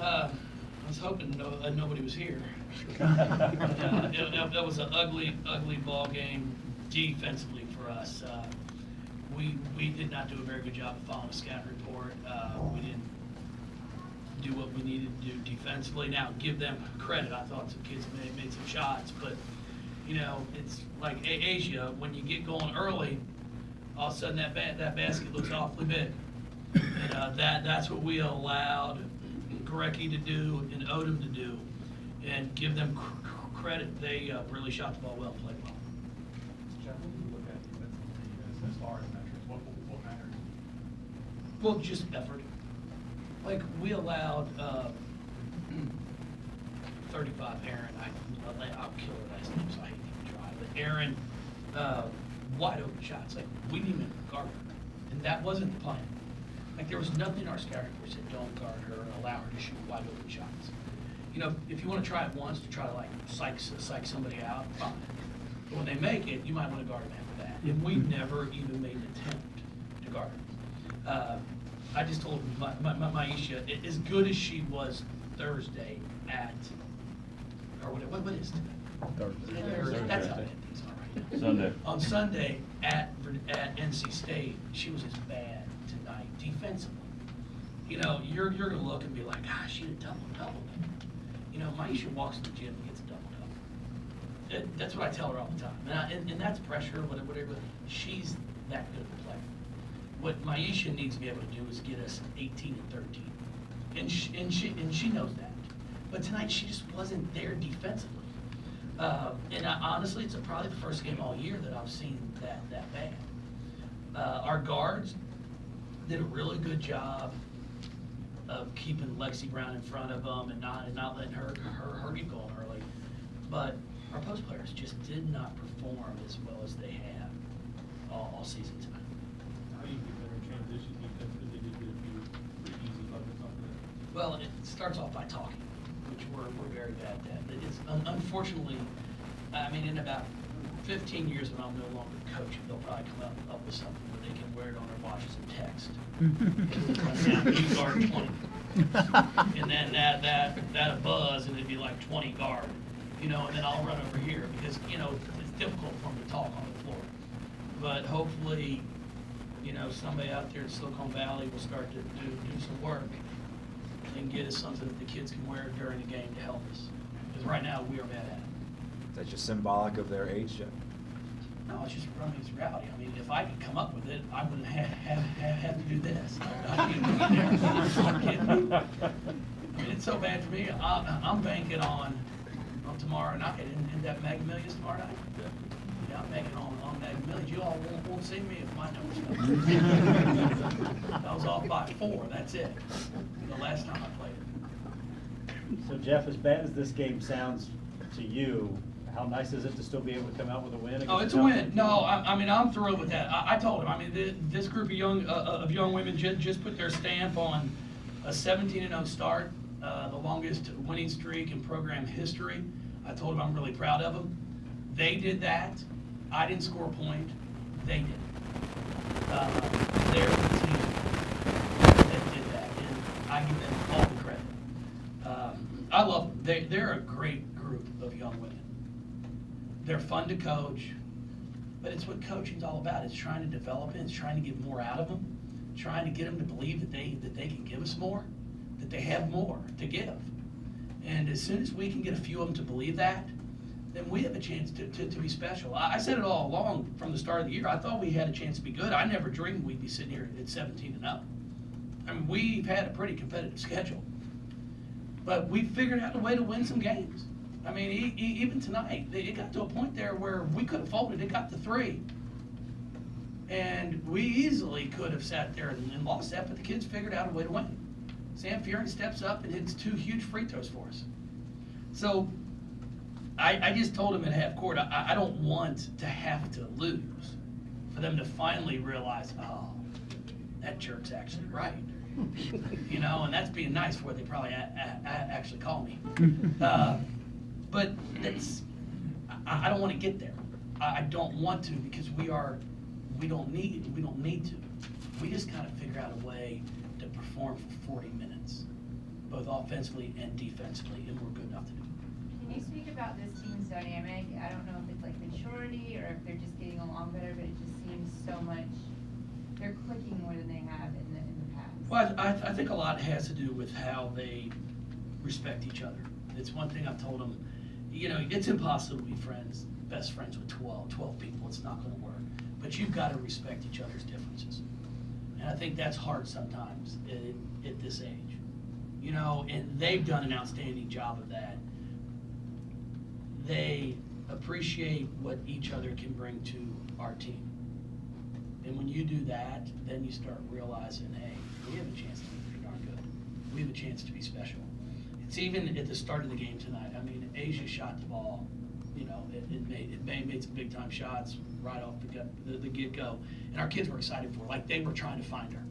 I was hoping nobody was here. It was an ugly ball game defensively for us. We did not do a very good job of following a scout report. We didn't do what we needed to do defensively. Now, give them credit. I thought some kids made some shots, but it's like Asia. When you get going early, all of a sudden that basket looks awfully big. And that's what we allowed Gorecki to do and Odom to do, and give them credit. They really shot the ball well, played well. Jeff, what do you look at defensively as far as metrics? What matters? Well, just effort. Like, we allowed 35 Aaron. I'll kill her last name, so I hate to even try. But Aaron, wide open shots. Like, we didn't even guard her, and that wasn't the plan. Like, there was nothing in our scouting report said don't guard her and allow her to shoot wide open shots. If you want to try it once to try to like psych somebody out, fine. But when they make it, you might want to guard them after that. And we never even made an attempt to guard her. I just told Maisha, as good as she was Thursday what is today? Thursday. That's how I get things all right. Sunday. On Sunday at NC State, she was as bad tonight defensively. You're gonna look and be like, gosh, she had a double-double. Maisha walks to the gym and gets a double-double. That's what I tell her all the time. And that's pressure, whatever. She's that good of a player. What Maisha needs to be able to do is get us 18 and 13. And she knows that. But tonight she just wasn't there defensively. Honestly, it's probably the first game all year that I've seen that bad. Our guards did a really good job of keeping Lexi Brown in front of them and not letting her get going early. But our post players just did not perform as well as they have all season tonight. How do you get better transition defensively? They did a few pretty easy buckets off of that. Well, it starts off by talking, which we're very bad at. It's unfortunately, in about 15 years when I'm no longer coaching, they'll probably come up with something where they can wear it on their watches and text. You guard 20. And then that a buzz, and it'd be like 20 guard, and then I'll run over here because, it's difficult for them to talk on the floor. But hopefully, somebody out there in Silicon Valley will start to do some work and get us something that the kids can wear during the game to help us. Because right now, we are bad at it. That's just symbolic of their age, Jeff. No, it's just running this reality. If I could come up with it, I wouldn't have to do this. I can't be there. It's so bad for me. I'm banking on tomorrow night in that Mega Millions tomorrow night. Yeah, I'm banking on Mega Millions. You all won't see me if my numbers come. I was off by 4. That's it. The last time I played it. So Jeff, as bad as this game sounds to you, how nice is it to still be able to come out with a win? Oh, it's a win. No, I'm thrilled with that. I told him. This group of young women just put their stamp on a 17-0 start, the longest winning streak in program history. I told them I'm really proud of them. They did that. I didn't score a point. They did. They're the team that did that, and I give them all the credit. I love them. They're a great group of young women. They're fun to coach, but it's what coaching's all about. It's trying to develop it. It's trying to get more out of them, trying to get them to believe that they can give us more, that they have more to give. And as soon as we can get a few of them to believe that, then we have a chance to be special. I said it all along from the start of the year. I thought we had a chance to be good. I never dreamed we'd be sitting here at 17-0. We've had a pretty competitive schedule, but we figured out a way to win some games. Even tonight, it got to a point there where we could have folded. It got to 3. And we easily could have sat there and lost that, but the kids figured out a way to win. Sam Fury steps up and hits 2 huge free throws for us. So I just told him at half court, I don't want to have to lose for them to finally realize, oh, that jerk's actually right. And that's being nice where they probably actually call me. But I don't want to get there. I don't want to because we don't need to. We just kind of figure out a way to perform for 40 minutes. both offensively and defensively, and we're good enough to do it. Can you speak about this team's dynamic? I don't know if it's like maturity or if they're just getting along better, but it just seems so much, they're clicking more than they have in the past. Well, I think a lot has to do with how they respect each other. It's one thing I've told them, it's impossible to be best friends with 12 people. It's not going to work. But you've got to respect each other's differences. And I think that's hard sometimes at this age. And they've done an outstanding job of that. They appreciate what each other can bring to our team. And when you do that, then you start realizing, hey, we have a chance to be pretty darn good. We have a chance to be special. It's even at the start of the game tonight. I mean, Asia shot the ball. It made some big time shots right off the get-go. And our kids were excited for her, like they were trying to find her.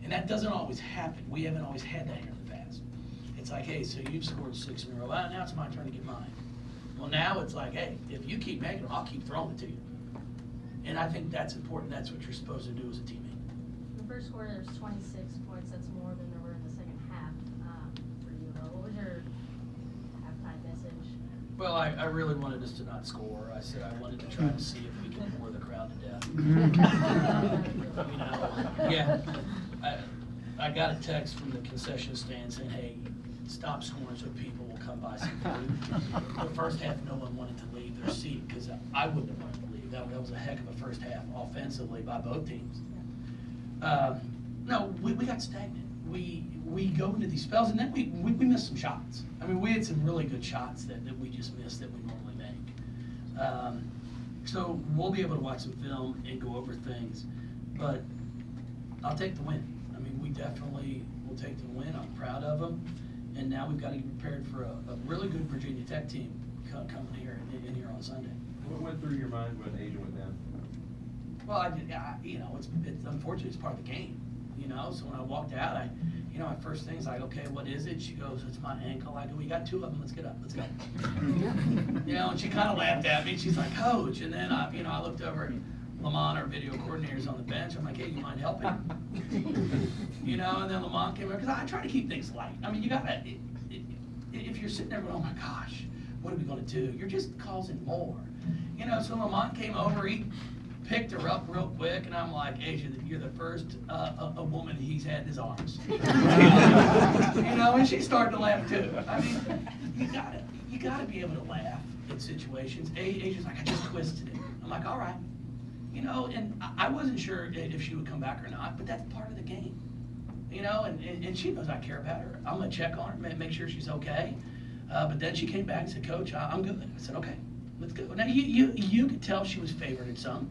And that doesn't always happen. We haven't always had that here in the past. It's like, hey, so you've scored 6 in a row. Well, now it's my turn to get mine. Well, now it's like, hey, if you keep making them, I'll keep throwing it to you. And I think that's important. That's what you're supposed to do as a teammate. In the first quarter, there's 26 points. That's more than there were in the second half for you. What was your halftime message? Well, I really wanted us to not score. I said I wanted to try to see if we could bore the crowd to death. Yeah. I got a text from the concession stand saying, hey, stop scoring so people will come buy some food. The first half, no one wanted to leave their seat because I wouldn't have wanted to leave. That was a heck of a first half offensively by both teams. No, we got stagnant. We go into these spells, and then we missed some shots. I mean, we had some really good shots that we just missed that we normally make. So we'll be able to watch some film and go over things, but I'll take the win. I mean, we definitely will take the win. I'm proud of them, and now we've got to get prepared for a really good Virginia Tech team coming here on Sunday. What went through your mind when Asia went down? Well, it's unfortunate. It's part of the game, So when I walked out, my first thing's like, okay, what is it? She goes, it's my ankle. I go, we got 2 of them. Let's get up. Let's go. And she kind of laughed at me. She's like, coach. And then I looked over at Lamont, our video coordinator's on the bench. I'm like, hey, you mind helping? And then Lamont came over because I try to keep things light. I mean, you gotta. If you're sitting there going, oh my gosh, what are we gonna do? You're just causing more. So Lamont came over. He picked her up real quick, and I'm like, Asia, you're the first a woman he's had in his arms. And she started to laugh too. I mean, you gotta be able to laugh in situations. Asia's like, I just twisted it. I'm like, all right. And I wasn't sure if she would come back or not, but that's part of the game. And she knows I care about her. I'm gonna check on her, make sure she's okay. But then she came back and said, Coach, I'm good. I said, okay, let's go. Now you could tell she was favored in some.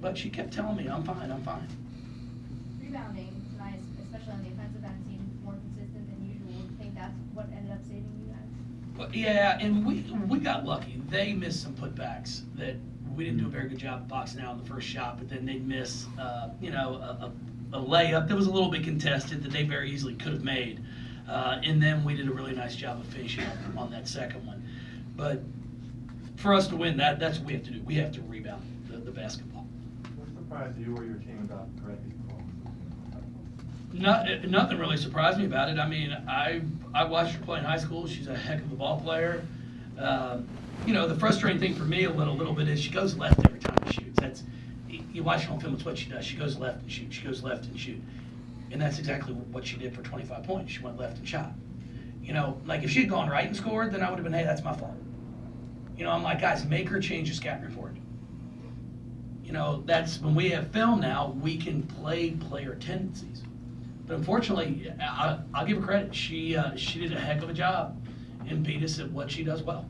But she kept telling me, I'm fine. Rebounding tonight, especially on the offensive end, seemed more consistent than usual. Do you think that's what ended up saving you guys? Well, yeah, and we got lucky. They missed some putbacks that we didn't do a very good job of boxing out in the first shot, but then they'd miss, a layup that was a little bit contested that they very easily could have made. And then we did a really nice job of finishing on that second one. But for us to win, that's what we have to do. We have to rebound the basketball. What surprised you or your team about correcting Nothing really surprised me about it. I mean, I watched her play in high school. She's a heck of a ball player. The frustrating thing for me a little bit is she goes left every time she shoots. That's you watch her on film. It's what she does. She goes left and shoot. She goes left and shoot, and that's exactly what she did for 25 points. She went left and shot. Like if she had gone right and scored, then I would have been, hey, that's my fault. I'm like, guys, make her change the scouting report. That's when we have film now, we can play player tendencies. But unfortunately, I'll give her credit. She did a heck of a job and beat us at what she does well.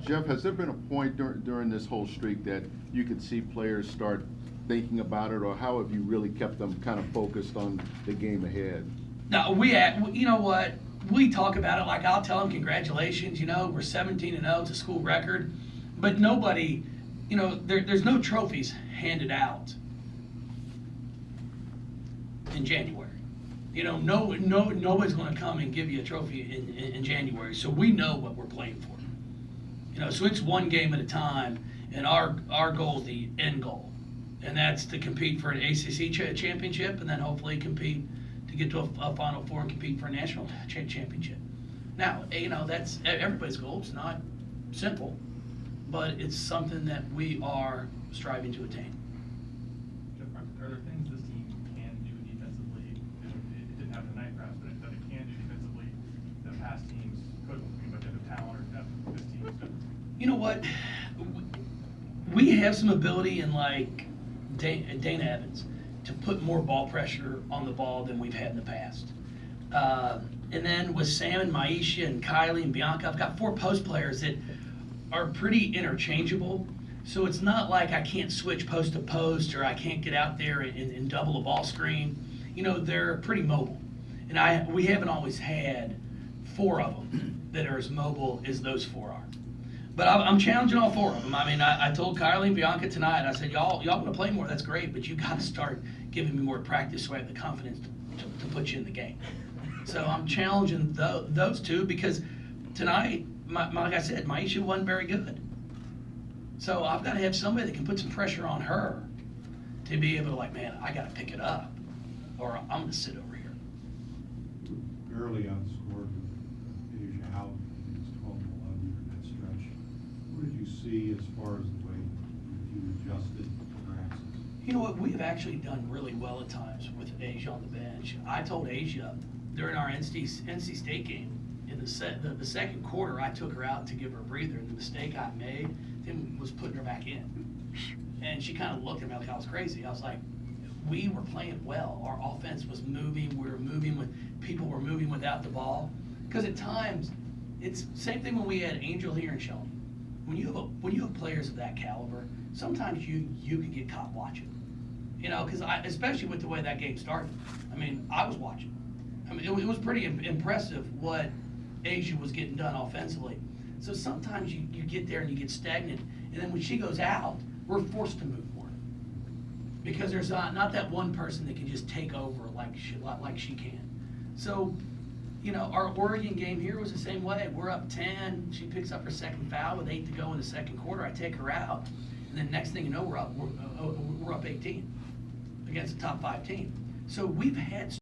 Jeff, has there been a point during this whole streak that you could see players start thinking about it, or how have you really kept them kind of focused on the game ahead? No, you know what? We talk about it like I'll tell them congratulations, we're 17-0, it's a school record. But nobody, there's no trophies handed out in January. Nobody's going to come and give you a trophy in January. So we know what we're playing for. So it's one game at a time, and our goal is the end goal, and that's to compete for an ACC championship, and then hopefully compete to get to a Final Four and compete for a national championship. Now, that's everybody's goal. It's not simple, but it's something that we are striving to attain. Jeff, are there things this team can do defensively? It didn't have tonight perhaps, but that it can do defensively that past teams couldn't, but they have the talent or depth this team doesn't? You know what? We have some ability in like Dana Evans to put more ball pressure on the ball than we've had in the past. And then with Sam and Maisha and Kylie and Bianca, I've got 4 post players that are pretty interchangeable. So it's not like I can't switch post to post or I can't get out there and double a ball screen. They're pretty mobile. And we haven't always had 4 of them that are as mobile as those 4 are. But I'm challenging all 4 of them. I mean, I told Kylie and Bianca tonight, I said, y'all want to play more, that's great, but you got to start giving me more practice so I have the confidence to put you in the game. So I'm challenging those 2 because tonight, like I said, Maisha wasn't very good. So I've got to have somebody that can put some pressure on her to be able to man, I got to pick it up or I'm going to sit over here. Barely outscored with Asia out, it was 12-11 in that stretch. What did you see as far as the way you adjusted practices? You know what? We have actually done really well at times with Asia on the bench. I told Asia during our NC State game in the second quarter, I took her out to give her a breather, and the mistake I made then was putting her back in. And she kind of looked at me like I was crazy. I was like, we were playing well. Our offense was moving. We were moving people were moving without the ball. Because at times, it's same thing when we had Angel here and Shelby. When you have players of that caliber, sometimes you can get caught watching. Because especially with the way that game started. I mean, I was watching. I mean, it was pretty impressive what Asia was getting done offensively. So sometimes you get there and you get stagnant, and then when she goes out, we're forced to move more. Because there's not that one person that can just take over like she can. So, our Oregon game here was the same way. We're up 10. She picks up her second foul with 8 to go in the second quarter. I take her out, and then next thing you know, we're up 18 against a top 5 team. So we've had